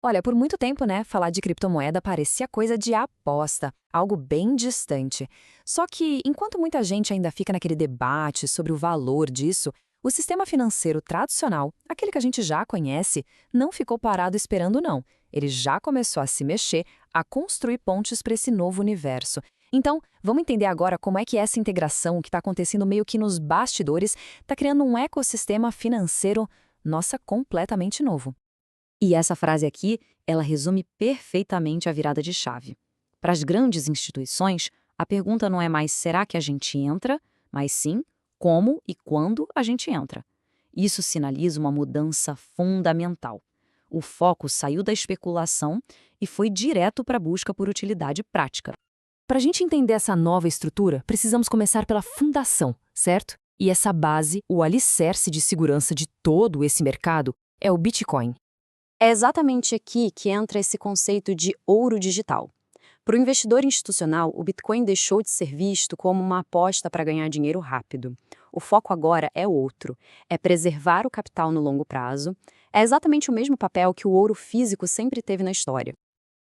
Olha, por muito tempo, né, falar de criptomoeda parecia coisa de aposta, algo bem distante. Só que, enquanto muita gente ainda fica naquele debate sobre o valor disso, o sistema financeiro tradicional, aquele que a gente já conhece, não ficou parado esperando, não. Ele já começou a se mexer, a construir pontes para esse novo universo. Então, vamos entender agora como é que essa integração que está acontecendo meio que nos bastidores está criando um ecossistema financeiro, nossa, completamente novo. E essa frase aqui, ela resume perfeitamente a virada de chave. Para as grandes instituições, a pergunta não é mais será que a gente entra, mas sim como e quando a gente entra. Isso sinaliza uma mudança fundamental. O foco saiu da especulação e foi direto para a busca por utilidade prática. Para a gente entender essa nova estrutura, precisamos começar pela fundação, certo? E essa base, o alicerce de segurança de todo esse mercado, é o Bitcoin. É exatamente aqui que entra esse conceito de ouro digital. Para o investidor institucional, o Bitcoin deixou de ser visto como uma aposta para ganhar dinheiro rápido. O foco agora é outro: é preservar o capital no longo prazo. É exatamente o mesmo papel que o ouro físico sempre teve na história.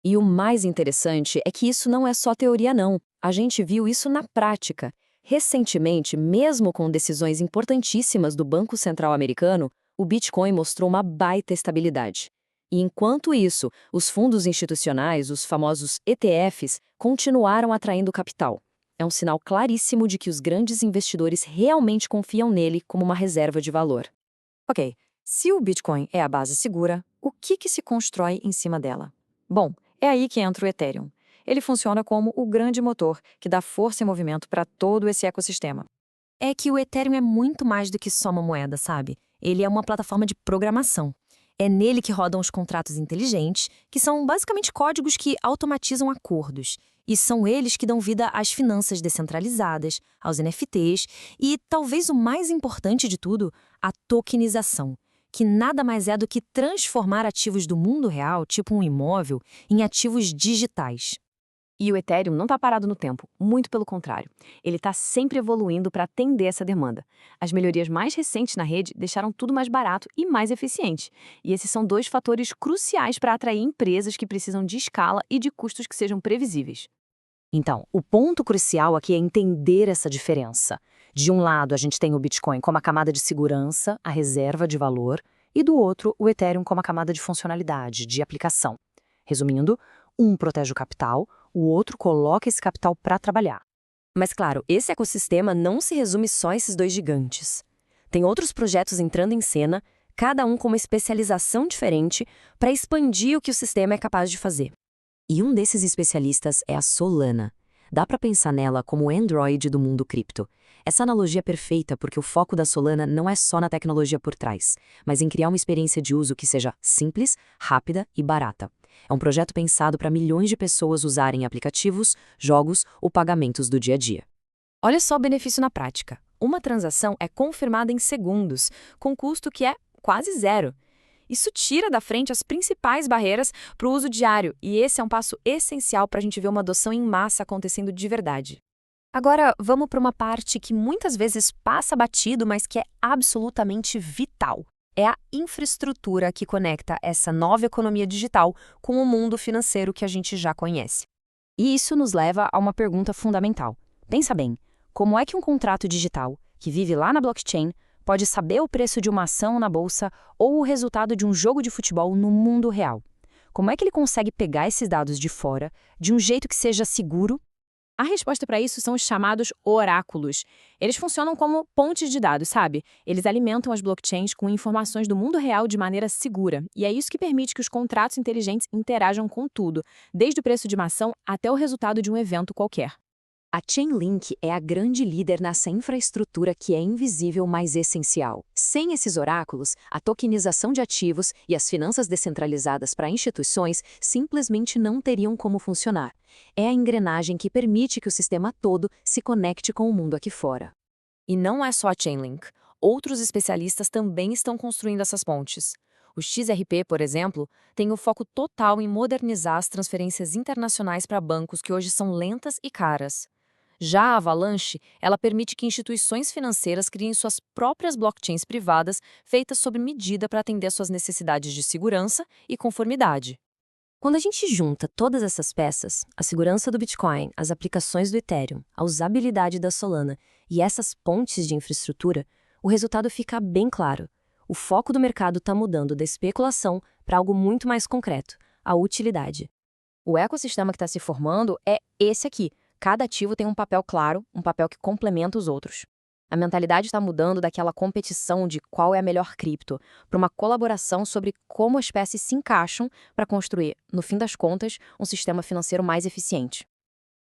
E o mais interessante é que isso não é só teoria, não. A gente viu isso na prática. Recentemente, mesmo com decisões importantíssimas do Banco Central americano, o Bitcoin mostrou uma baita estabilidade. E enquanto isso, os fundos institucionais, os famosos ETFs, continuaram atraindo capital. É um sinal claríssimo de que os grandes investidores realmente confiam nele como uma reserva de valor. Ok, se o Bitcoin é a base segura, o que se constrói em cima dela? Bom, é aí que entra o Ethereum. Ele funciona como o grande motor que dá força e movimento para todo esse ecossistema. É que o Ethereum é muito mais do que só uma moeda, sabe? Ele é uma plataforma de programação. É nele que rodam os contratos inteligentes, que são basicamente códigos que automatizam acordos. E são eles que dão vida às finanças descentralizadas, aos NFTs e, talvez o mais importante de tudo, a tokenização, que nada mais é do que transformar ativos do mundo real, tipo um imóvel, em ativos digitais. E o Ethereum não está parado no tempo, muito pelo contrário. Ele está sempre evoluindo para atender essa demanda. As melhorias mais recentes na rede deixaram tudo mais barato e mais eficiente. E esses são dois fatores cruciais para atrair empresas que precisam de escala e de custos que sejam previsíveis. Então, o ponto crucial aqui é entender essa diferença. De um lado, a gente tem o Bitcoin como a camada de segurança, a reserva de valor, e do outro, o Ethereum como a camada de funcionalidade, de aplicação. Resumindo, um protege o capital, o outro coloca esse capital para trabalhar. Mas claro, esse ecossistema não se resume só a esses dois gigantes. Tem outros projetos entrando em cena, cada um com uma especialização diferente, para expandir o que o sistema é capaz de fazer. E um desses especialistas é a Solana. Dá para pensar nela como o Android do mundo cripto. Essa analogia é perfeita porque o foco da Solana não é só na tecnologia por trás, mas em criar uma experiência de uso que seja simples, rápida e barata. É um projeto pensado para milhões de pessoas usarem aplicativos, jogos ou pagamentos do dia a dia. Olha só o benefício na prática. Uma transação é confirmada em segundos, com custo que é quase zero. Isso tira da frente as principais barreiras para o uso diário, e esse é um passo essencial para a gente ver uma adoção em massa acontecendo de verdade. Agora, vamos para uma parte que muitas vezes passa batido, mas que é absolutamente vital. É a infraestrutura que conecta essa nova economia digital com o mundo financeiro que a gente já conhece. E isso nos leva a uma pergunta fundamental. Pensa bem, como é que um contrato digital, que vive lá na blockchain, pode saber o preço de uma ação na bolsa ou o resultado de um jogo de futebol no mundo real? Como é que ele consegue pegar esses dados de fora de um jeito que seja seguro? A resposta para isso são os chamados oráculos. Eles funcionam como pontes de dados, sabe? Eles alimentam as blockchains com informações do mundo real de maneira segura. E é isso que permite que os contratos inteligentes interajam com tudo, desde o preço de uma ação até o resultado de um evento qualquer. A Chainlink é a grande líder nessa infraestrutura que é invisível, mas essencial. Sem esses oráculos, a tokenização de ativos e as finanças descentralizadas para instituições simplesmente não teriam como funcionar. É a engrenagem que permite que o sistema todo se conecte com o mundo aqui fora. E não é só a Chainlink. Outros especialistas também estão construindo essas pontes. O XRP, por exemplo, tem o foco total em modernizar as transferências internacionais para bancos que hoje são lentas e caras. Já a Avalanche, ela permite que instituições financeiras criem suas próprias blockchains privadas feitas sob medida para atender às suas necessidades de segurança e conformidade. Quando a gente junta todas essas peças, a segurança do Bitcoin, as aplicações do Ethereum, a usabilidade da Solana e essas pontes de infraestrutura, o resultado fica bem claro. O foco do mercado está mudando da especulação para algo muito mais concreto, a utilidade. O ecossistema que está se formando é esse aqui. Cada ativo tem um papel claro, um papel que complementa os outros. A mentalidade está mudando daquela competição de qual é a melhor cripto para uma colaboração sobre como as espécies se encaixam para construir, no fim das contas, um sistema financeiro mais eficiente.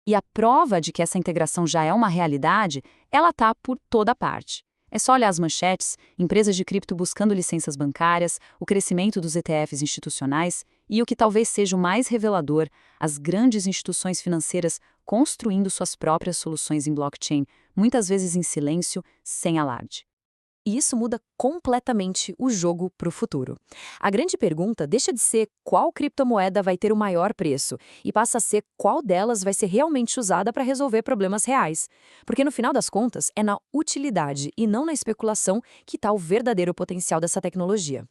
E a prova de que essa integração já é uma realidade, ela está por toda parte. É só olhar as manchetes, empresas de cripto buscando licenças bancárias, o crescimento dos ETFs institucionais e, o que talvez seja o mais revelador, as grandes instituições financeiras construindo suas próprias soluções em blockchain, muitas vezes em silêncio, sem alarde. E isso muda completamente o jogo para o futuro. A grande pergunta deixa de ser qual criptomoeda vai ter o maior preço e passa a ser qual delas vai ser realmente usada para resolver problemas reais. Porque no final das contas, é na utilidade e não na especulação que está o verdadeiro potencial dessa tecnologia.